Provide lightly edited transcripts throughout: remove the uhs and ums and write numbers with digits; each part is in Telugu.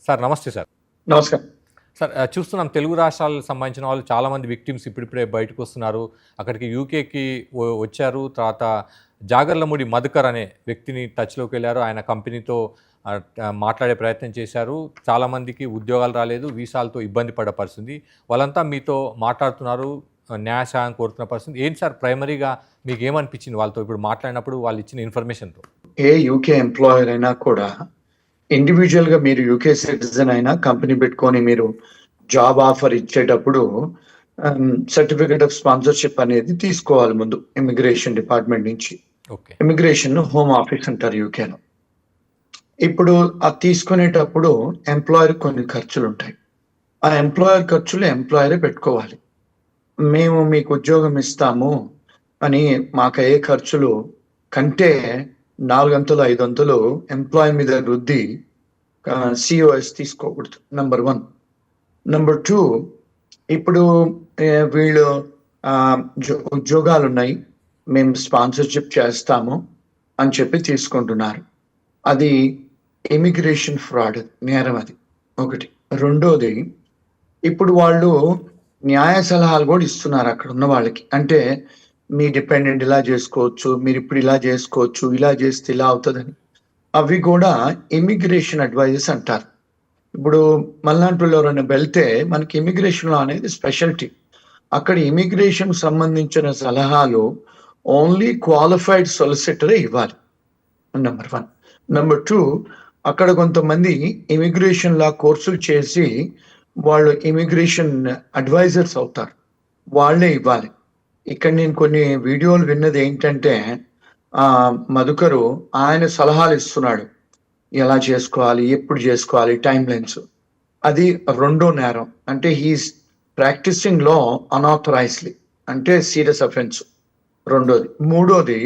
సార్ నమస్తే సార్. నమస్కారం. సార్ చూస్తున్నాం తెలుగు రాష్ట్రాలకు సంబంధించిన వాళ్ళు చాలామంది విక్టిమ్స్ ఇప్పుడిప్పుడే బయటకు వస్తున్నారు. అక్కడికి యూకేకి వచ్చారు. తర్వాత జాగర్లమూడి మధుకర్ అనే వ్యక్తిని టచ్లోకి వెళ్ళారు. ఆయన కంపెనీతో మాట్లాడే ప్రయత్నం చేశారు. చాలామందికి ఉద్యోగాలు రాలేదు, వీసాలతో ఇబ్బంది పడ్డ పరిస్థితి. వాళ్ళంతా మీతో మాట్లాడుతున్నారు, న్యాయ సహాయం కోరుతున్న పరిస్థితి. ఏంటి సార్ ప్రైమరీగా మీకు ఏమనిపించింది వాళ్ళతో ఇప్పుడు మాట్లాడినప్పుడు వాళ్ళు ఇచ్చిన ఇన్ఫర్మేషన్తో? ఏ యూకే ఎంప్లాయర్ అయినా కూడా ఇండివిజువల్ గా మీరు యూకే సిటిజన్ అయినా కంపెనీ పెట్టుకొని మీరు జాబ్ ఆఫర్ ఇచ్చేటప్పుడు సర్టిఫికేట్ ఆఫ్ స్పాన్సర్షిప్ అనేది తీసుకోవాలి ముందు ఇమిగ్రేషన్ డిపార్ట్మెంట్ నుంచి. ఇమిగ్రేషన్ హోమ్ ఆఫీస్ అంటారు యూకేలో. ఇప్పుడు అది తీసుకునేటప్పుడు ఎంప్లాయర్ కొన్ని ఖర్చులు ఉంటాయి. ఆ ఎంప్లాయర్ ఖర్చులు ఎంప్లాయరే పెట్టుకోవాలి. మేము మీకు ఉద్యోగం ఇస్తాము అని మాకు అయ్యే ఖర్చులు కంటే 400 500 ఎంప్లాయ్ మీద రుద్ది సిఓఎస్ తీసుకోకూడదు. నెంబర్ 1. నెంబర్ 2, ఇప్పుడు వీళ్ళు ఉద్యోగాలు ఉన్నాయి, మేము స్పాన్సర్షిప్ చేస్తాము అని చెప్పి తీసుకుంటున్నారు. అది ఇమిగ్రేషన్ ఫ్రాడ్, నేరం. అది ఒకటి. రెండోది, ఇప్పుడు వాళ్ళు న్యాయ సలహాలు కూడా ఇస్తున్నారు అక్కడ ఉన్న వాళ్ళకి. అంటే మీ డిపెండెంట్ ఇలా చేసుకోవచ్చు, మీరు ఇప్పుడు ఇలా చేసుకోవచ్చు, ఇలా చేస్తే ఇలా అవుతుందని. అవి కూడా ఇమిగ్రేషన్ అడ్వైజెస్ అంటారు. ఇప్పుడు మల్లాంటి ఎవరైనా వెళ్తే మనకి ఇమిగ్రేషన్ లో అనేది స్పెషాలిటీ. అక్కడ ఇమిగ్రేషన్ సంబంధించిన సలహాలు ఓన్లీ క్వాలిఫైడ్ సొలిసిటరే ఇవ్వాలి. నెంబర్ 1. నెంబర్ 2, అక్కడ కొంతమంది ఇమిగ్రేషన్ లా కోర్సులు చేసి వాళ్ళు ఇమిగ్రేషన్ అడ్వైజర్స్ అవుతారు, వాళ్ళే ఇవ్వాలి. ఇక్కడ నేను కొన్ని వీడియోలు విన్నది ఏంటంటే మధుకరు ఆయన సలహాలు ఇస్తున్నాడు, ఎలా చేసుకోవాలి, ఎప్పుడు చేసుకోవాలి, టైం లైన్స్. అది రెండో నేరం. అంటే హీస్ ప్రాక్టీసింగ్ లా అన్ఆథరైజ్లీ, అంటే సీరియస్ అఫెన్స్. రెండోది. మూడోది,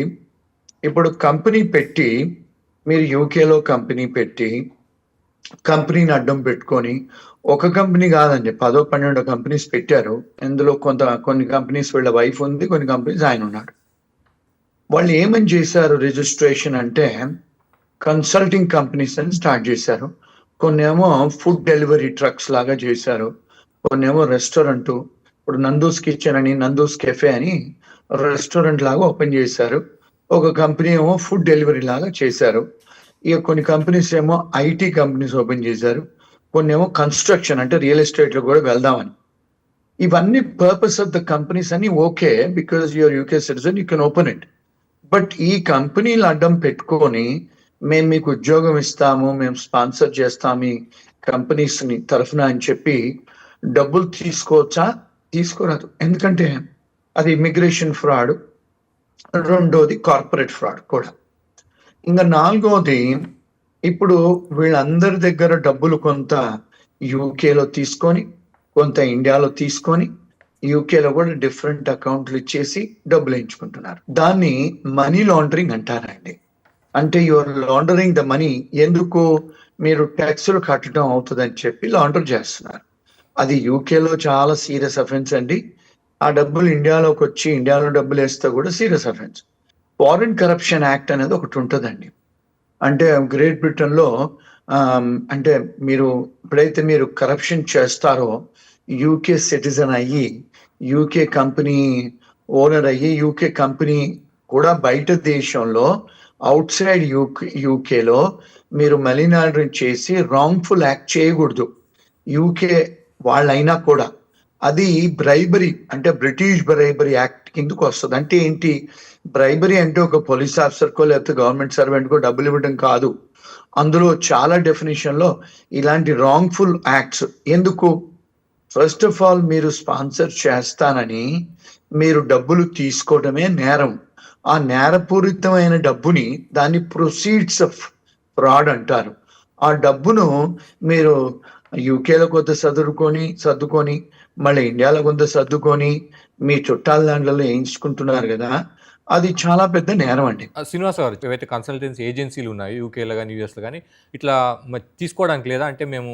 ఇప్పుడు కంపెనీ పెట్టి మీరు యూకేలో కంపెనీ పెట్టి కంపెనీని అడ్డం పెట్టుకొని, ఒక కంపెనీ కాదండి 10-12 కంపెనీస్ పెట్టారు. ఇందులో కొన్ని కంపెనీస్ వీళ్ళ వైఫ్ ఉంది, కొన్ని కంపెనీస్ ఆయన ఉన్నాడు. వాళ్ళు ఏమని చేశారు రిజిస్ట్రేషన్ అంటే కన్సల్టింగ్ కంపెనీస్ అని స్టార్ట్ చేశారు. కొన్ని ఏమో ఫుడ్ డెలివరీ ట్రక్స్ లాగా చేశారు, కొన్ని ఏమో రెస్టారెంట్. ఇప్పుడు నందూస్ కిచెన్ అని, నందూస్ కెఫే అని రెస్టారెంట్ లాగా ఓపెన్ చేశారు. ఒక కంపెనీ ఏమో ఫుడ్ డెలివరీ లాగా చేశారు. ఇక కొన్ని కంపెనీస్ ఏమో ఐటీ కంపెనీస్ ఓపెన్ చేశారు, కొన్ని ఏమో కన్స్ట్రక్షన్ అంటే రియల్ ఎస్టేట్ లో కూడా వెళ్దామని. ఇవన్నీ పర్పస్ ఆఫ్ ద కంపెనీస్ అని okay, because your UK citizen you can open it. But ఈ కంపెనీలు అడ్డం పెట్టుకొని మేము మీకు ఉద్యోగం ఇస్తాము, మేము స్పాన్సర్ చేస్తాము ఈ కంపెనీస్ ని తరఫున అని చెప్పి డబ్బులు తీసుకోవచ్చా? తీసుకోరాదు. ఎందుకంటే అది ఇమిగ్రేషన్ ఫ్రాడ్. రెండోది కార్పొరేట్ ఫ్రాడ్ కూడా. ఇంకా నాలుగోది, ఇప్పుడు వీళ్ళందరి దగ్గర డబ్బులు కొంత యూకేలో తీసుకొని, కొంత ఇండియాలో తీసుకొని, యూకేలో కూడా డిఫరెంట్ అకౌంట్లు ఇచ్చేసి డబ్బులు ఎంచుకుంటున్నారు. దాన్ని మనీ లాండరింగ్ అంటారండి. అంటే యువర్ లాండరింగ్ ద మనీ. ఎందుకు? మీరు ట్యాక్సులు కట్టడం అవుతుందని చెప్పి లాండర్ చేస్తున్నారు. అది యూకేలో చాలా సీరియస్ అఫెన్స్ అండి. ఆ డబ్బులు ఇండియాలోకి వచ్చి ఇండియాలో డబ్బులు వేస్తే కూడా serious offence. Foreign corruption act అనేది ఒకటి ఉంటుందండి. అంటే గ్రేట్ బ్రిటన్ లో అంటే మీరు ఎప్పుడైతే మీరు కరప్షన్ చేస్తారో, యూకే సిటిజన్ అయ్యి, యూకే కంపెనీ ఓనర్ అయ్యి, యూకే కంపెనీ కూడా బయట దేశంలో అవుట్ సైడ్ యూకేలో మీరు మనీ లాండరింగ్ చేసి రాంగ్ఫుల్ యాక్ట్ చేయకూడదు. యూకే వాళ్ళైనా కూడా అది బ్రైబరీ, అంటే బ్రిటిష్ బ్రైబరీ యాక్ట్ కిందకు వస్తుంది. అంటే ఏంటి? బ్రైబరీ అంటే ఒక పోలీస్ ఆఫీసర్కో లేకపోతే గవర్నమెంట్ సర్వెంట్కో డబ్బులు ఇవ్వడం కాదు. అందులో చాలా డెఫినేషన్ లో ఇలాంటి రాంగ్ఫుల్ యాక్ట్స్. ఎందుకు? ఫస్ట్ ఆఫ్ ఆల్ మీరు స్పాన్సర్ చేస్తానని మీరు డబ్బులు తీసుకోవడమే నేరం. ఆ నేరపూరితమైన డబ్బుని దాన్ని ప్రొసీడ్స్ ఆఫ్ ఫ్రాడ్ అంటారు. ఆ డబ్బును మీరు యూకేలో కొంత సర్దుకొని మళ్ళీ ఇండియాలో కొంత సర్దుకొని మీ చుట్టాల దాంట్లో వేయించుకుంటున్నారు కదా, అది చాలా పెద్ద నేరం అండి. శ్రీనివాస్ గారు, ఏవైతే కన్సల్టెన్సీ ఏజెన్సీలు ఉన్నాయి యూకేలో కానీ యూఎస్లో కానీ, ఇట్లా తీసుకోవడానికి లేదా? అంటే మేము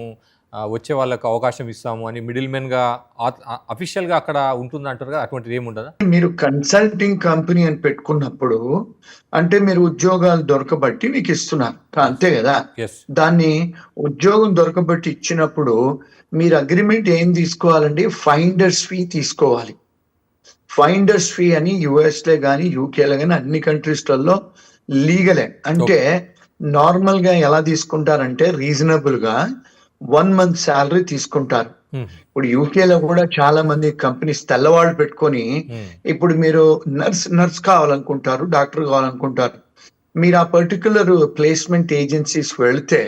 వచ్చే వాళ్ళకి అవకాశం ఇస్తాము అని మిడిల్ మెన్గా అఫీషియల్గా అక్కడ ఉంటుంది అంటారు కదా, అటువంటిది ఏమి ఉండదా? మీరు కన్సల్టింగ్ కంపెనీ అని పెట్టుకున్నప్పుడు అంటే మీరు ఉద్యోగాలు దొరకబట్టి మీకు ఇస్తున్నారు అంతే కదా. ఎస్. దాన్ని ఉద్యోగం దొరకబట్టి ఇచ్చినప్పుడు మీరు అగ్రిమెంట్ ఏం తీసుకోవాలండి? ఫైండర్స్ ఫీ తీసుకోవాలి. ఫైండర్స్ ఫీ అని యుఎస్లో కానీ యూకేలో కానీ అన్ని కంట్రీస్లలో లీగలే. అంటే నార్మల్ గా ఎలా తీసుకుంటారంటే రీజనబుల్ గా 1 month శాలరీ తీసుకుంటారు. ఇప్పుడు యూకేలో కూడా చాలా మంది కంపెనీస్ తెల్లవాళ్ళు పెట్టుకొని ఇప్పుడు మీరు నర్స్ కావాలనుకుంటారు, డాక్టర్ కావాలనుకుంటారు. మీరు ఆ పర్టికులర్ ప్లేస్మెంట్ ఏజెన్సీస్ వెళితే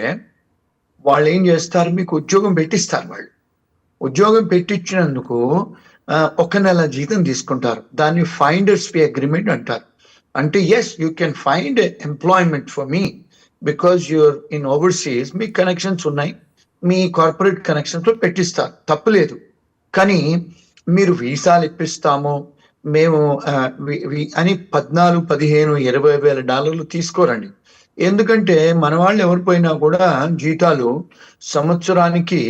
వాళ్ళు ఏం చేస్తారు? మీకు ఉద్యోగం పెట్టిస్తారు. వాళ్ళు ఉద్యోగం పెట్టించినందుకు 1 నెల జీతం తీసుకుంటారు. దాన్ని ఫైండర్స్ ఫీ అగ్రిమెంట్ అంటారు. అంటే as you can find employment for me because you're in overseas, మీ కనెక్షన్స్ ఉన్నాయి, మీ కార్పొరేట్ కనెక్షన్స్ లో పెట్టిస్తారు, తప్పులేదు. కానీ మీరు వీసాలు ఇప్పిస్తాము మేము అని 14, 15, $20,000 తీసుకోరండి. ఎందుకంటే మన వాళ్ళు ఎవరు పోయినా కూడా జీతాలు సంవత్సరానికి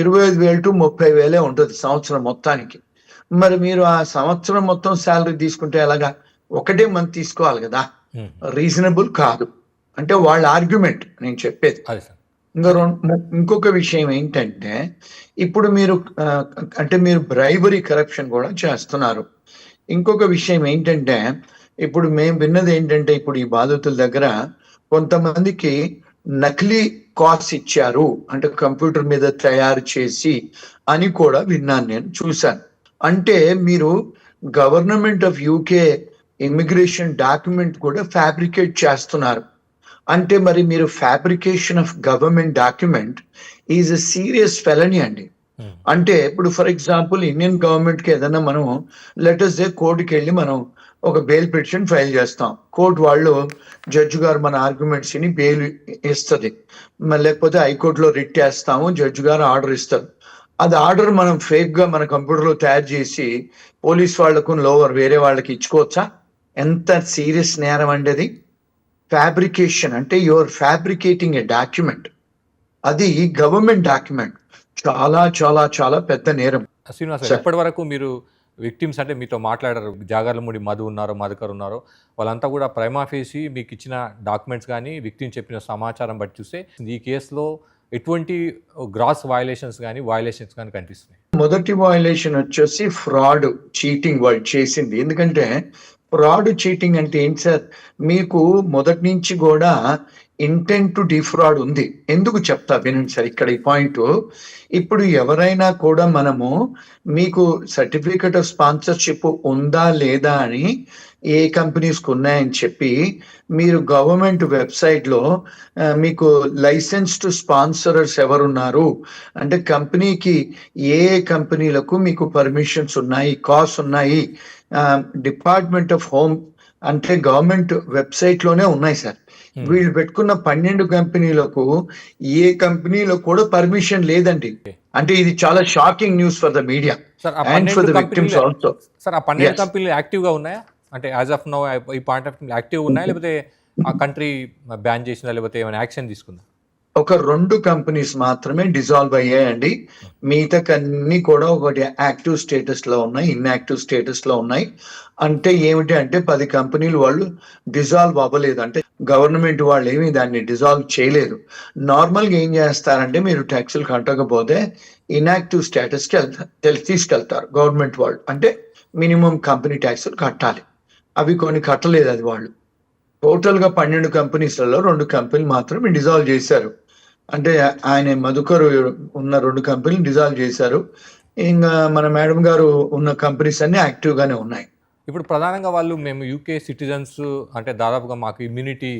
25,000 to 30,000 ఉంటుంది సంవత్సరం మొత్తానికి. మరి మీరు ఆ సంవత్సరం మొత్తం శాలరీ తీసుకుంటే ఎలాగా? ఒకటే మంత్ తీసుకోవాలి కదా, రీజనబుల్ కాదు. అంటే వాళ్ళ ఆర్గ్యుమెంట్ నేను చెప్పేది. ఇంకొక విషయం ఏంటంటే ఇప్పుడు మీరు అంటే మీరు బ్రైబరీ, కరప్షన్ కూడా చేస్తున్నారు. ఇంకొక విషయం ఏంటంటే ఇప్పుడు మేము విన్నది ఏంటంటే ఇప్పుడు ఈ బాధితుల దగ్గర కొంతమందికి నకిలీ కాల్స్ ఇచ్చారు, అంటే కంప్యూటర్ మీద తయారు చేసి అని కూడా విన్నాను, నేను చూశాను. అంటే మీరు government of UK immigration document కూడా ఫ్యాబ్రికేట్ చేస్తున్నారు. అంటే మరి మీరు fabrication of government document is a serious felony అండి. అంటే ఇప్పుడు ఫర్ ఎగ్జాంపుల్ ఇండియన్ గవర్నమెంట్ కి ఏదైనా మనం లెటర్స్ డే కోర్టుకి వెళ్ళి మనం ఒక బెయిల్ పిటిషన్ ఫైల్ చేస్తాం. కోర్టు వాళ్ళు జడ్జి గారు మన ఆర్గ్యుమెంట్స్ ని బెయిల్ ఇస్తుంది. లేకపోతే హైకోర్టులో రిట్ చేస్తాము, జడ్జి గారు ఆర్డర్ ఇస్తారు. అది ఆర్డర్ మనం ఫేక్ గా మన కంప్యూటర్ లో తయారు చేసి పోలీస్ వాళ్లకు లోవర్ వేరే వాళ్ళకి ఇచ్చుకోవచ్చా? ఎంత సీరియస్ నేరం అండి అది. ఫ్యాబ్రికేషన్ అంటే యువర్ ఫ్యాబ్రికేటింగ్ ఏ డాక్యుమెంట్, అది గవర్నమెంట్ డాక్యుమెంట్, చాలా చాలా చాలా పెద్ద నేరం. శ్రీనివాస్, ఇప్పటి వరకు మీరు విక్టిమ్స్ అంటే మీతో మాట్లాడారు, జాగర్లమూడి మధుకర్ ఉన్నారో వాళ్ళంతా కూడా ప్రైమాఫేసి మీకు ఇచ్చిన డాక్యుమెంట్స్ కానీ విక్టిమ్ చెప్పిన సమాచారం బట్టి చూస్తే ఈ కేసులో ఎటువంటి గ్రాస్ వయలేషన్స్ కానీ కనిపిస్తున్నాయి? మొదటి వయలేషన్ వచ్చేసి ఫ్రాడ్, చీటింగ్ వాళ్ళు చేసింది. ఎందుకంటే ఫ్రాడ్, చీటింగ్ అంటే ఏంటి సార్? మీకు మొదటి నుంచి కూడా ఇంటెంట్ టు డిఫ్రాడ్ ఉంది. ఎందుకు చెప్తా వినండి సార్ ఇక్కడ ఈ పాయింట్. ఇప్పుడు ఎవరైనా కూడా మనము మీకు సర్టిఫికేట్ ఆఫ్ స్పాన్సర్షిప్ ఉందా లేదా అని ఏ కంపెనీస్కి ఉన్నాయని చెప్పి మీరు గవర్నమెంట్ వెబ్సైట్లో మీకు లైసెన్స్ టు స్పాన్సరర్స్ ఎవరున్నారు అంటే కంపెనీకి ఏ కంపెనీలకు మీకు పర్మిషన్స్ ఉన్నాయి, కాస్ ఉన్నాయి, డిపార్ట్మెంట్ ఆఫ్ హోమ్ అంటే గవర్నమెంట్ వెబ్సైట్ లోనే ఉన్నాయి సార్. వీళ్ళు పెట్టుకున్న 12 కంపెనీలకు ఏ కంపెనీలో కూడా పర్మిషన్ లేదండి. అంటే ఇది చాలా shocking news for the media and for the victims also. Sir, ఆ 12 కంపెనీలు యాక్టివ్ గా ఉన్నాయా? అంటే యాజ్ ఆఫ్ నౌ ఈ పాయింట్ ఆఫ్ యాక్టివ్ ఉన్నాయా, లేకపోతే ఆ కంట్రీ బ్యాన్ చేసిందా, లేకపోతే ఏమైనా యాక్షన్ తీసుకుందా? ఒక 2 కంపెనీస్ మాత్రమే డిజాల్వ్ అయ్యాయండి. మిగతా అన్ని కూడా ఒకటి యాక్టివ్ స్టేటస్ లో ఉన్నాయి, ఇన్యాక్టివ్ స్టేటస్ లో ఉన్నాయి. అంటే ఏమిటి అంటే 10 కంపెనీలు వాళ్ళు డిజాల్వ్ అవ్వలేదు. అంటే గవర్నమెంట్ వాళ్ళు ఏమి దాన్ని డిజాల్వ్ చేయలేదు. నార్మల్ గా ఏం చేస్తారంటే మీరు ట్యాక్సులు కట్టకపోతే ఇన్యాక్టివ్ స్టేటస్ కి తీసుకెళ్తారు గవర్నమెంట్ వాళ్ళు. అంటే మినిమం కంపెనీ ట్యాక్సులు కట్టాలి, అవి కొన్ని కట్టలేదు. అది వాళ్ళు టోటల్ గా 12 కంపెనీస్లలో 2 కంపెనీలు మాత్రమే డిజాల్వ్ చేశారు. అంటే ఆయన మధుకర్ ఉన్న 2 కంపెనీలు డిజాల్వ్ చేశారు. ఇంకా మన మేడం గారు ఉన్న కంపెనీస్ అన్ని యాక్టివ్ గానే ఉన్నాయి. ఇప్పుడు ప్రధానంగా వాళ్ళు మేము యూకే సిటిజన్స్ అంటే దాదాపుగా మాకు ఇమ్యూనిటీ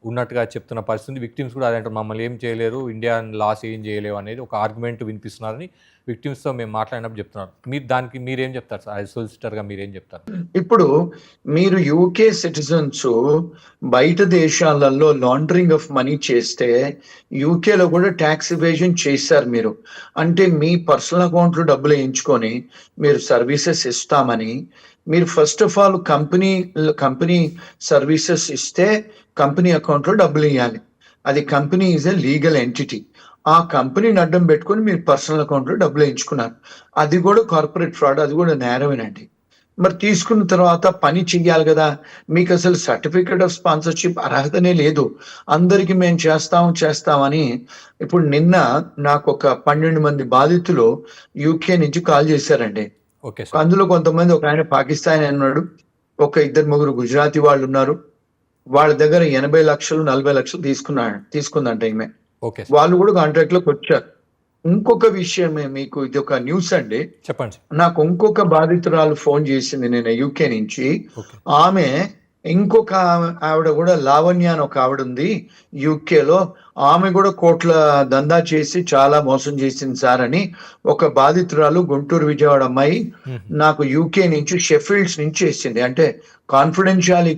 ఉన్నట్టుగా చెప్తున్న పరిస్థితి. విక్టిమ్స్ కూడా అదంటారు, మమ్మల్ని ఏం చేయలేరు, ఇండియన్ లాస్ ఏం చేయలేవు అనేది ఒక ఆర్గ్యుమెంట్ వినిపిస్తున్నారని విక్టిమ్స్తో మేము మాట్లాడినప్పుడు చెప్తున్నారు. దానికి మీరేం చెప్తారు సార్? యాజ్ సొలిసిటర్గా మీరేం చెప్తారు? ఇప్పుడు మీరు యూకే సిటిజన్స్ బయట దేశాలలో లాండరింగ్ ఆఫ్ మనీ చేస్తే యూకేలో కూడా ట్యాక్స్ ఎవేజన్ చేశారు మీరు. అంటే మీ పర్సనల్ అకౌంట్లో డబ్బులు వేయించుకొని మీరు సర్వీసెస్ ఇస్తామని మీరు first of all company services ఇస్తే కంపెనీ అకౌంట్లో డబ్బులు ఇవ్వాలి. అది company is a legal entity. ఆ కంపెనీని అడ్డం పెట్టుకొని మీరు పర్సనల్ అకౌంట్లో డబ్బులు వేయించుకున్నారు. అది కూడా కార్పొరేట్ ఫ్రాడ్, అది కూడా నేరమేనండి. మరి తీసుకున్న తర్వాత పని చెయ్యాలి కదా, మీకు అసలు సర్టిఫికేట్ ఆఫ్ స్పాన్సర్షిప్ అర్హతనే లేదు. అందరికి మేము చేస్తామని. ఇప్పుడు నిన్న నాకు ఒక 12 మంది బాధితులు యూకే నుంచి కాల్ చేశారండి. Okay sir. అందులో కొంతమంది, ఒక ఆయన పాకిస్తాన్ ఉన్నాడు, ఒక 2-3 గుజరాతీ వాళ్ళు ఉన్నారు. వాళ్ళ దగ్గర 80 లక్షలు 40 లక్షలు తీసుకుందంట ఈమె. Okay sir. వాళ్ళు కూడా కాంట్రాక్ట్ లోకి వచ్చారు. ఇంకొక విషయమే, మీకు ఇది ఒక న్యూస్ అండి. చెప్పండి సార్. నాకు ఇంకొక బాధితురాలు ఫోన్ చేసింది నేను యూకే నుంచి. ఓకే. ఆమె ఇంకొక ఆవిడ కూడా, లావణ్య అని ఒక ఆవిడ ఉంది యూకేలో, ఆమె కూడా కోట్ల దందా చేసి చాలా మోసం చేసింది సార్ అని ఒక బాధితురాలు, గుంటూరు విజయవాడ అమ్మాయి నాకు యూకే నుంచి, షెఫీల్డ్స్ నుంచి చేసింది. అంటే కాన్ఫిడెన్షియాలిటీ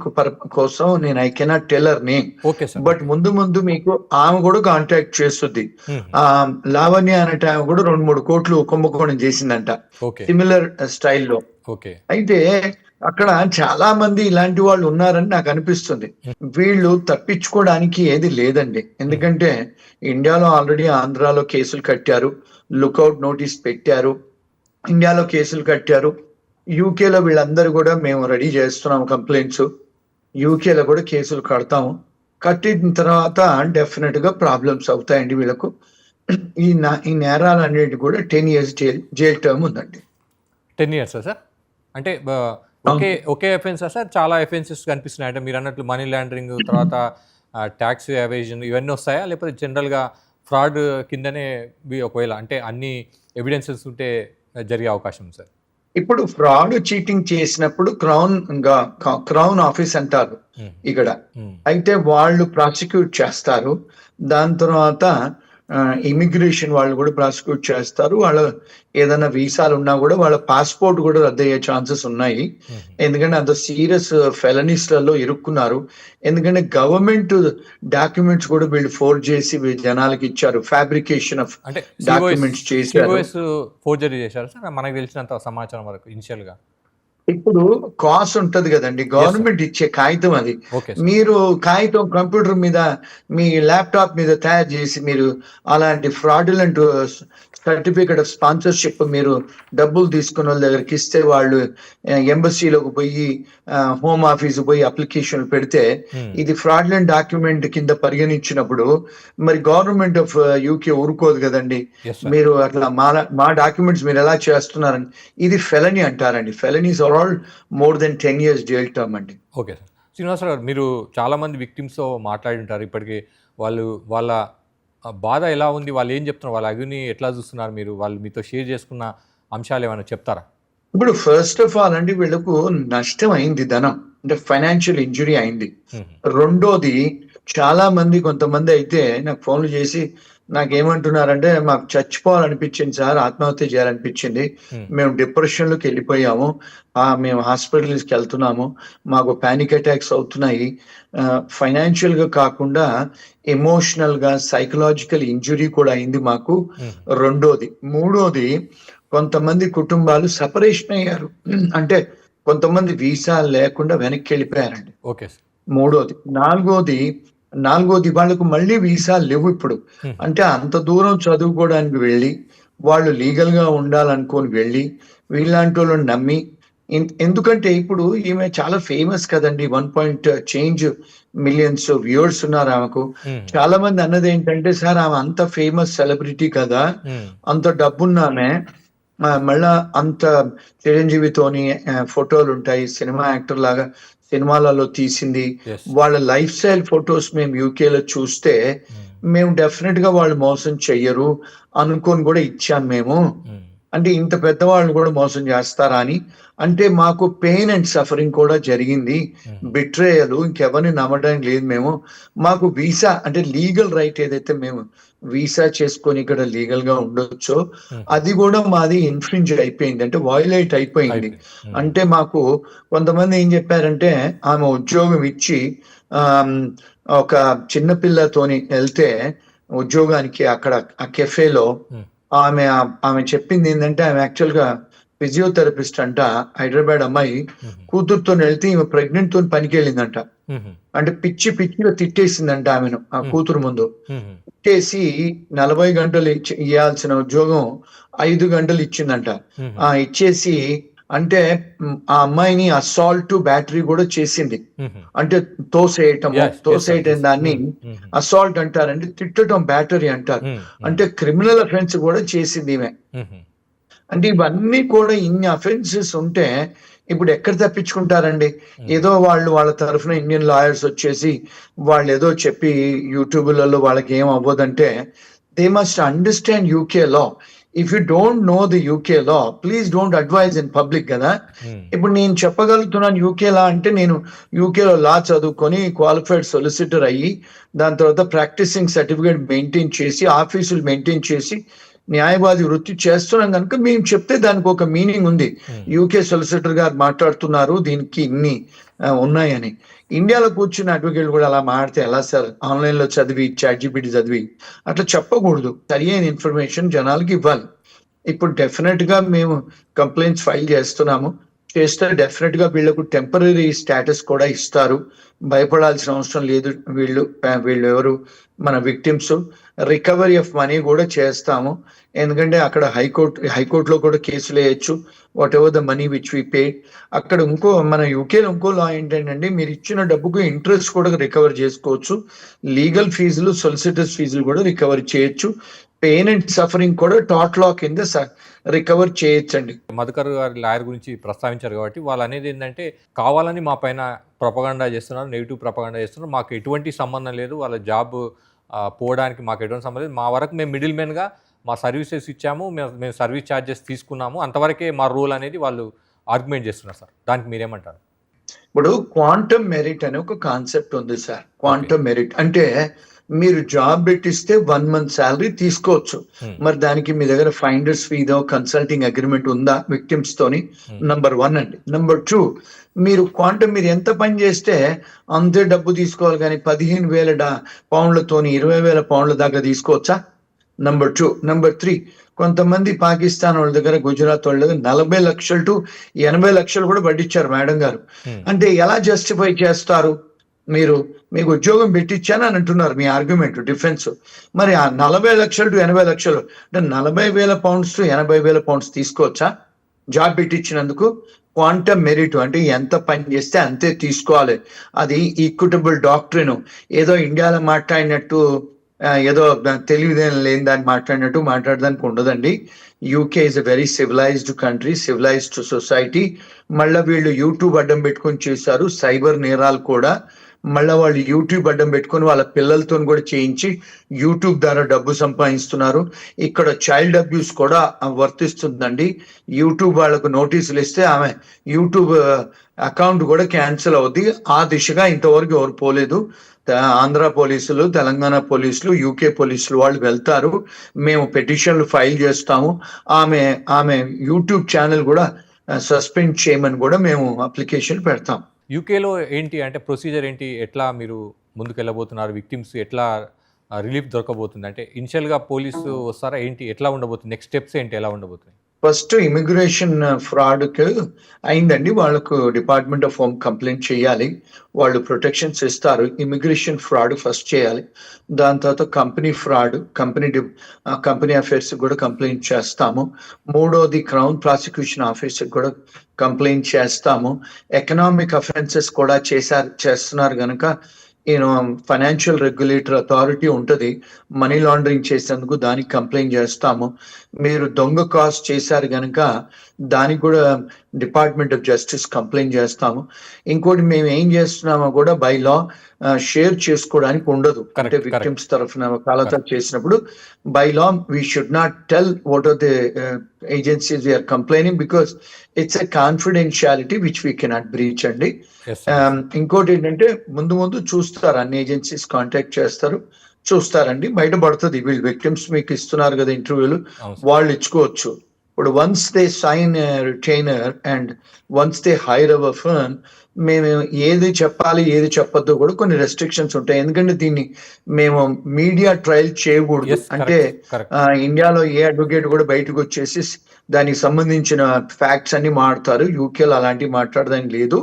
కోసం నేను I cannot tell her name, okay sir. But ముందు మీకు ఆమె కూడా కాంటాక్ట్ చేస్తుంది. లావణ్య అనేట ఆమె కూడా 2-3 కోట్లు కుంభకోణం చేసిందంట, ఓకే. సిమిలర్ స్టైల్లో. ఓకే. అయితే అక్కడ చాలా మంది ఇలాంటి వాళ్ళు ఉన్నారని నాకు అనిపిస్తుంది. వీళ్ళు తప్పించుకోవడానికి ఏది లేదండి. ఎందుకంటే ఇండియాలో ఆల్రెడీ ఆంధ్రాలో కేసులు కట్టారు, లుకౌట్ నోటీస్ పెట్టారు, ఇండియాలో కేసులు కట్టారు. యూకేలో వీళ్ళందరూ కూడా మేము రెడీ చేస్తున్నాం కంప్లైంట్స్, యూకేలో కూడా కేసులు కడతాము. కట్టిన తర్వాత డెఫినెట్ గా ప్రాబ్లమ్స్ అవుతాయండి వీళ్ళకు. ఈ నేరాలు అనేది కూడా 10 years జైల్ టర్మ్ ఉందండి. 10 years సార్? అంటే ఒకే అఫెన్సా సార్? చాలా అఫెన్సెస్ కనిపిస్తున్నాయి. అంటే మీరు అన్నట్లు మనీ లాండరింగ్, తర్వాత ట్యాక్స్ ఎవేజన్, ఇవన్నీ వస్తాయా? లేకపోతే జనరల్గా ఫ్రాడ్ కిందనే ఒకవేళ అంటే అన్ని ఎవిడెన్సెస్ ఉంటే జరిగే అవకాశం ఉంది సార్? ఇప్పుడు ఫ్రాడ్ చీటింగ్ చేసినప్పుడు క్రౌన్ ఆఫీస్ అంటారు ఇక్కడ. అయితే వాళ్ళు ప్రాసిక్యూట్ చేస్తారు. దాని తర్వాత ఇమిగ్రేషన్ వాళ్ళు కూడా ప్రాసిక్యూట్ చేస్తారు. వాళ్ళ ఏదైనా వీసాలు ఉన్నా కూడా వాళ్ళ పాస్పోర్ట్ కూడా రద్దు అయ్యే ఛాన్సెస్ ఉన్నాయి. ఎందుకంటే అంత సీరియస్ ఫెలనీస్లలో ఇరుక్కున్నారు. ఎందుకంటే గవర్నమెంట్ డాక్యుమెంట్స్ కూడా వీళ్ళు ఫోర్జ్ చేసి జనాలకి ఇచ్చారు, ఫ్యాబ్రికేషన్ ఆఫ్ డాక్యుమెంట్స్ చేశారు. ఫోర్జరీ చేశారు సార్ మనకు తెలిసినంత సమాచారం వరకు ఇనిషియల్ గా. ఇప్పుడు కాస్ట్ ఉంటది కదండి, గవర్నమెంట్ ఇచ్చే కాగితం అది. మీరు కాగితం కంప్యూటర్ మీద, మీ ల్యాప్టాప్ మీద తయారు చేసి మీరు అలాంటి ఫ్రాడ్యులెంట్ సర్టిఫికేట్ ఆఫ్ స్పాన్సర్షిప్ మీరు డబ్బులు తీసుకున్న వాళ్ళ దగ్గరికి ఇస్తే, వాళ్ళు ఎంబసీలోకి పోయి, హోమ్ ఆఫీస్ పోయి అప్లికేషన్ పెడితే ఇది ఫ్రాడ్యులెంట్ డాక్యుమెంట్ కింద పరిగణించినప్పుడు మరి గవర్నమెంట్ ఆఫ్ యూకే ఊరుకోదు కదండి. మీరు అట్లా మా డాక్యుమెంట్స్ మీరు ఎలా చేస్తున్నారని, ఇది ఫెలనీ అంటారండి. Felonies are all more than 10 years jail term అండి. Okay sir. శ్రీనివాసరావు గారు, మీరు చాలామంది విక్టిమ్స్తో మాట్లాడి ఉంటారు ఇప్పటికీ. వాళ్ళ బాధ ఎలా ఉంది, వాళ్ళు ఏం చెప్తున్నారు, వాళ్ళ అగ్ని ఎట్లా చూస్తున్నారు, మీరు వాళ్ళు మీతో షేర్ చేసుకున్న అంశాలు ఏమైనా చెప్తారా? ఇప్పుడు ఫస్ట్ ఆఫ్ ఆల్ అండి, వీళ్ళకు నష్టం అయింది, ధనం అంటే ఫైనాన్షియల్ ఇంజురీ అయింది. రెండోది, చాలా మంది, కొంతమంది అయితే నాకు ఫోన్లు చేసి నాకేమంటున్నారంటే, మాకు చచ్చిపోవాలనిపించింది సార్, ఆత్మహత్య చేయాలనిపించింది, మేము డిప్రెషన్లోకి వెళ్ళిపోయాము, మేము హాస్పిటల్స్కి వెళ్తున్నాము, మాకు పానిక్ అటాక్స్ అవుతున్నాయి. ఫైనాన్షియల్ గా కాకుండా ఎమోషనల్ గా, సైకలాజికల్ ఇంజురీ కూడా అయింది మాకు. రెండోది. మూడోది, కొంతమంది కుటుంబాలు సెపరేషన్ అయ్యారు. అంటే కొంతమంది వీసా లేకుండా వెనక్కి వెళ్ళిపోయారండి. ఓకే. మూడోది. నాలుగోది వాళ్ళకు మళ్ళీ వీసా లేవు ఇప్పుడు. అంటే అంత దూరం చదువుకోవడానికి వెళ్ళి, వాళ్ళు లీగల్ గా ఉండాలనుకొని వెళ్ళి, వీళ్ళంటి వాళ్ళని నమ్మి, ఎందుకంటే ఇప్పుడు ఈమె చాలా ఫేమస్ కదండి, 1 million వ్యూవర్స్ ఉన్నారు ఆమెకు. చాలా మంది అన్నది ఏంటంటే, సార్ ఆమె అంత ఫేమస్ సెలబ్రిటీ కదా, అంత డబ్బున్నామే, మళ్ళా అంత చిరంజీవితోని ఫోటోలు ఉంటాయి, సినిమా యాక్టర్ లాగా సినిమాలలో తీసింది, వాళ్ళ లైఫ్ స్టైల్ ఫొటోస్ మేము యూకేలో చూస్తే మేము డెఫినెట్ గా వాళ్ళు మోసం చెయ్యరు అనుకొని కూడా ఇచ్చాం మేము. అంటే ఇంత పెద్దవాళ్ళు కూడా మోసం చేస్తారా అని. అంటే మాకు పెయిన్ అండ్ సఫరింగ్ కూడా జరిగింది, బిట్రేయలు, ఇంకెవరిని నమ్మడానికి లేదు మేము. మాకు వీసా అంటే లీగల్ రైట్ ఏదైతే మేము వీసా చేసుకొని ఇక్కడ లీగల్ గా ఉండొచ్చో, అది కూడా మాది ఇన్ఫ్రింజ్ అయిపోయింది, అంటే వైలేట్ అయిపోయింది. అంటే మాకు కొంతమంది ఏం చెప్పారంటే, ఆమె ఉద్యోగం ఇచ్చి ఒక చిన్నపిల్లతోని వెళ్తే ఉద్యోగానికి అక్కడ ఆ కెఫేలో, ఆమె చెప్పింది ఏంటంటే, ఆమె యాక్చువల్ గా ఫిజియోథెరపిస్ట్ అంట, హైదరాబాద్ అమ్మాయి, కూతురుతో వెళ్తే ఈమె ప్రెగ్నెంట్ తో పనికి వెళ్ళిందంట. అంటే పిచ్చిగా తిట్టేసిందంట ఆమెను, ఆ కూతురు ముందు. తిట్టేసి 40 గంటలు ఇవ్వాల్సిన ఉద్యోగం 5 గంటలు ఇచ్చిందంట. ఇచ్చేసి అంటే ఆ అమ్మాయిని అసాల్ట్ బ్యాటరీ కూడా చేసింది. అంటే తోసేయటం దాన్ని అసాల్ట్ అంటారండి, తిట్టడం బ్యాటరీ అంటారు. అంటే క్రిమినల్ అఫెన్స్ కూడా చేసింది ఈమె. అంటే ఇవన్నీ కూడా ఇన్ని అఫెన్సెస్ ఉంటే ఇప్పుడు ఎక్కడ తప్పించుకుంటారండి? ఏదో వాళ్ళ తరఫున ఇండియన్ లాయర్స్ వచ్చేసి వాళ్ళు ఏదో చెప్పి యూట్యూబ్లలో వాళ్ళకి ఏం అవ్వదంటే, they must understand UK law. If you don't know the UK law, please don't advise in public కదా. ఇప్పుడు నేను చెప్పగలుగుతున్నాను యూకే లా అంటే, నేను యూకేలో లా చదువుకొని క్వాలిఫైడ్ సొలిసిటర్ అయ్యి దాని తర్వాత ప్రాక్టీసింగ్ సర్టిఫికేట్ మెయింటైన్ చేసి ఆఫీసులు మెయింటైన్ చేసి న్యాయవాది వృత్తి చేస్తున్నాం కనుక మేము చెప్తే దానికి ఒక మీనింగ్ ఉంది. యూకే సొలిసిటర్ గారు మాట్లాడుతున్నారు, దీనికి ఇన్ని ఉన్నాయని. ఇండియాలో కూర్చున్న అడ్వకేట్ కూడా అలా మాట్లాడితే ఎలా సార్? ఆన్లైన్ లో చదివి ChatGPT చదివి అట్లా చెప్పకూడదు. సరి అయిన ఇన్ఫర్మేషన్ జనాలకి ఇవ్వాలి. ఇప్పుడు డెఫినెట్ గా మేము కంప్లైంట్స్ ఫైల్ చేస్తే డెఫినెట్ గా వీళ్ళకు టెంపరీ స్టేటస్ కూడా ఇస్తారు. భయపడాల్సిన అవసరం లేదు. వీళ్ళు ఎవరు మన విక్టిమ్స్. రికవరీ ఆఫ్ మనీ కూడా చేస్తాము. ఎందుకంటే అక్కడ హైకోర్టులో కూడా కేసులు వేయచ్చు. Whatever the money which we paid. అక్కడ మన యూకేలో ఇంకో లా ఏంటంటే, మీరు ఇచ్చిన డబ్బుకు ఇంట్రెస్ట్ కూడా రికవర్ చేసుకోవచ్చు. లీగల్ ఫీజులు, సొలిసిటర్స్ ఫీజులు కూడా రికవర్ చేయొచ్చు. పెయిన్ అండ్ సఫరింగ్ కూడా టాట్ లా కింద రికవర్ చేయొచ్చండి. మధుకర్ గారి లాయర్ గురించి ప్రస్తావించారు కాబట్టి వాళ్ళు అనేది ఏంటంటే, కావాలని మా పైన ప్రొపగండా చేస్తున్నారు, నెగిటివ్ ప్రొపగండా చేస్తున్నారు, మాకు ఎటువంటి సంబంధం లేదు, వాళ్ళ జాబ్ పోవడానికి మాకు ఎటువంటి సంబంధం లేదు, మా వరకు మేము మిడిల్ మెన్గా మా సర్వీసెస్ ఇచ్చాము, మేము సర్వీస్ ఛార్జెస్ తీసుకున్నాము, అంతవరకే మా రోల్ అనేది వాళ్ళు ఆర్గ్యుమెంట్ చేస్తున్నారు సార్. దానికి మీరేమంటారు? ఇప్పుడు క్వాంటమ్ మెరిట్ అనే ఒక కాన్సెప్ట్ ఉంది సార్. క్వాంటమ్ మెరిట్ అంటే మీరు జాబ్ పెట్టిస్తే 1 month శాలరీ తీసుకోవచ్చు. మరి దానికి మీ దగ్గర ఫైండర్స్ ఫీదో కన్సల్టింగ్ అగ్రిమెంట్ ఉందా విక్టిమ్స్ తోని? నంబర్ 1 అండి. నంబర్ 2, మీరు ఎంత పని చేస్తే అంతే డబ్బు తీసుకోవాలి కానీ 15,000 పౌండ్లతోని 20,000 పౌండ్ల దాకా తీసుకోవచ్చా? నంబర్ 2. నంబర్ 3, కొంతమంది పాకిస్తాన్ వాళ్ళ దగ్గర, గుజరాత్ వాళ్ళ దగ్గర 40 లక్షలు టు 80 లక్షలు కూడా పట్టించారు మేడం గారు. అంటే ఎలా జస్టిఫై చేస్తారు? మీకు ఉద్యోగం పెట్టించాను అని అంటున్నారు, మీ ఆర్గ్యుమెంట్ డిఫెన్స్. మరి ఆ 40 లక్షలు టు 80 లక్షలు అంటే 40,000 పౌండ్స్ టు 80,000 పౌండ్స్ తీసుకోవచ్చా జాబ్ పెట్టించినందుకు? క్వాంటమ్ మెరిట్ అంటే ఎంత పని చేస్తే అంతే తీసుకోవాలి. అది ఈక్విటబుల్ డాక్ట్రిన్. ఏదో ఇండియాలో మాట్లాడినట్టు, ఏదో తెలివిదేం లేని దాన్ని మాట్లాడినట్టు మాట్లాడడానికి ఉండదండి. UK is a very civilised country, civilised society. మళ్ళీ వీళ్ళు యూట్యూబ్ అడ్డం పెట్టుకొని చేశారు సైబర్ నేరాలు కూడా. మళ్ళీ వాళ్ళు యూట్యూబ్ అడ్డం పెట్టుకొని వాళ్ళ పిల్లలతో కూడా చేయించి యూట్యూబ్ ద్వారా డబ్బు సంపాదిస్తున్నారు. ఇక్కడ చైల్డ్ అబ్యూస్ కూడా వర్తిస్తుందండి. యూట్యూబ్ వాళ్ళకు నోటీసులు ఇస్తే ఆమె యూట్యూబ్ అకౌంట్ కూడా క్యాన్సిల్ అవుద్ది. ఆ దిశగా ఇంతవరకు ఎవరు పోలేదు. ఆంధ్ర పోలీసులు, తెలంగాణ పోలీసులు, యూకే పోలీసులు వాళ్ళు వెళ్తారు. మేము పిటిషన్లు ఫైల్ చేస్తాము. ఆమె యూట్యూబ్ ఛానల్ కూడా సస్పెండ్ చేయమని కూడా మేము అప్లికేషన్ పెడతాం. యూకేలో ఏంటి అంటే ప్రొసీజర్ ఏంటి? ఎట్లా మీరు ముందుకు వెళ్ళబోతున్నారు? విక్టిమ్స్ ఎట్లా రిలీఫ్ దొరకబోతుంది? అంటే ఇనిషియల్గా పోలీసు వస్తారా ఏంటి? ఎట్లా ఉండబోతుంది? నెక్స్ట్ స్టెప్స్ ఏంటి? ఎలా ఉండబోతుంది? ఫస్ట్ ఇమిగ్రేషన్ ఫ్రాడ్కి అయిందండి. వాళ్ళకు డిపార్ట్మెంట్ ఆఫ్ హోమ్ కంప్లైంట్ చేయాలి. వాళ్ళు ప్రొటెక్షన్స్ ఇస్తారు. ఇమిగ్రేషన్ ఫ్రాడ్ ఫస్ట్ చేయాలి. దాని తర్వాత కంపెనీ ఫ్రాడ్, కంపెనీ అఫైర్స్ కూడా కంప్లైంట్ చేస్తాము. మూడోది క్రౌన్ ప్రాసిక్యూషన్ ఆఫీస్ కూడా కంప్లైంట్ చేస్తాము. ఎకనామిక్ అఫెన్సెస్ కూడా చేస్తున్నారు కనుక ఫైనాన్షియల్ రెగ్యులేటర్ అథారిటీ ఉంటుంది, మనీ లాండరింగ్ చేసేందుకు, దానికి కంప్లైంట్ చేస్తాము. మీరు దొంగ కాస్ట్ చేశారు కనుక దానికి కూడా డిపార్ట్మెంట్ ఆఫ్ జస్టిస్ కంప్లైంట్ చేస్తాము. ఇంకోటి మేము ఏం చేస్తున్నామో కూడా బై లా షేర్ చేసుకోవడానికి ఉండదు. అంటే విక్టిమ్స్ తరఫున కాలతా చేసినప్పుడు by law we should not tell what are the agencies we're complaining because it's a confidentiality which we cannot breach అండి. ఇంకోటి ఏంటంటే ముందు చూస్తారు, అన్ని ఏజెన్సీస్ కాంటాక్ట్ చేస్తారు, చూస్తారండి, బయటపడుతుంది. వీళ్ళు విక్టిమ్స్ మీకు ఇస్తున్నారు కదా ఇంటర్వ్యూలు, వాళ్ళు ఇచ్చుకోవచ్చు. ఇప్పుడు once they sign retainer and once they hire our firm, మేము ఏది చెప్పాలి ఏది చెప్పొద్దో కూడా కొన్ని రెస్ట్రిక్షన్స్ ఉంటాయి. ఎందుకంటే దీన్ని మేము మీడియా ట్రయల్ చేయకూడదు. ఎస్, అంటే కరెక్ట్. ఇండియాలో ఏ అడ్వకేట్ కూడా బయటకు వచ్చేసి దానికి సంబంధించిన ఫ్యాక్ట్స్ అన్ని మాట్లాడతారు. యూకేలో అలాంటివి మాట్లాడడానికి లేదు.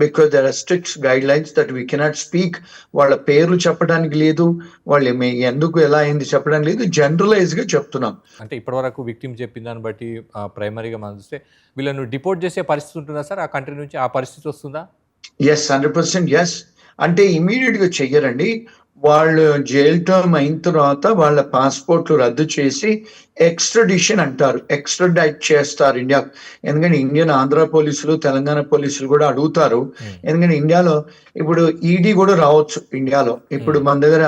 Because there are strict guidelines that we cannot speak. వాళ్ళ పేర్లు చెప్పడానికి లేదు, వాళ్ళు ఎందుకు ఎలా అయింది చెప్పడానికి లేదు. జనరలైజ్ గా చెప్తున్నాం. అంటే ఇప్పటివరకు విక్టిమ్ చెప్పిన దాన్ని బట్టి ప్రైమరీగా మనం చూస్తే వీళ్ళను డిపోర్ట్ చేసే పరిస్థితి ఉంటుందా సార్? ఆ కంట్రీ నుంచి ఆ పరిస్థితి వస్తుందా? Yes, 100% yes. అంటే ఇమీడియట్ గా చెయ్యరండి. వాళ్ళు జైల్ టర్మ్ అయిన తర్వాత వాళ్ళ పాస్పోర్ట్లు రద్దు చేసి ఎక్స్ట్రడిషన్ అంటారు, ఎక్స్ట్రడైట్ చేస్తారు ఇండియా. ఎందుకంటే ఇండియన్ ఆంధ్ర పోలీసులు తెలంగాణ పోలీసులు కూడా అడుగుతారు. ఎందుకంటే ఇండియాలో ఇప్పుడు ఈడీ కూడా రావచ్చు. ఇండియాలో ఇప్పుడు మన దగ్గర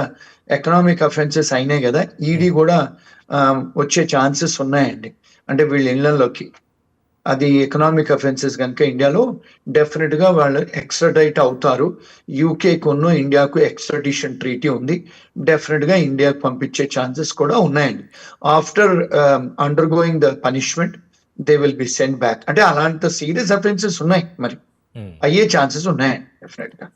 ఎకనామిక్ అఫెన్సెస్ అయినాయి కదా, ఈడీ కూడా వచ్చే ఛాన్సెస్ ఉన్నాయండి. అంటే వీళ్ళ ఇళ్లలోకి అది ఎకనామిక్ అఫెన్సెస్ కనుక ఇండియాలో డెఫినెట్ గా వాళ్ళు ఎక్స్ట్రడైట్ అవుతారు. యూకేకు ఇండియాకు ఎక్స్ట్రడిషన్ ట్రీటీ ఉంది. డెఫినెట్ గా ఇండియాకు పంపించే ఛాన్సెస్ కూడా ఉన్నాయండి. After under going the punishment they will be send back. అంటే అలాంటి సీరియస్ అఫెన్సెస్ ఉన్నాయి, మరి అయ్యే ఛాన్సెస్ ఉన్నాయండి డెఫినెట్ గా.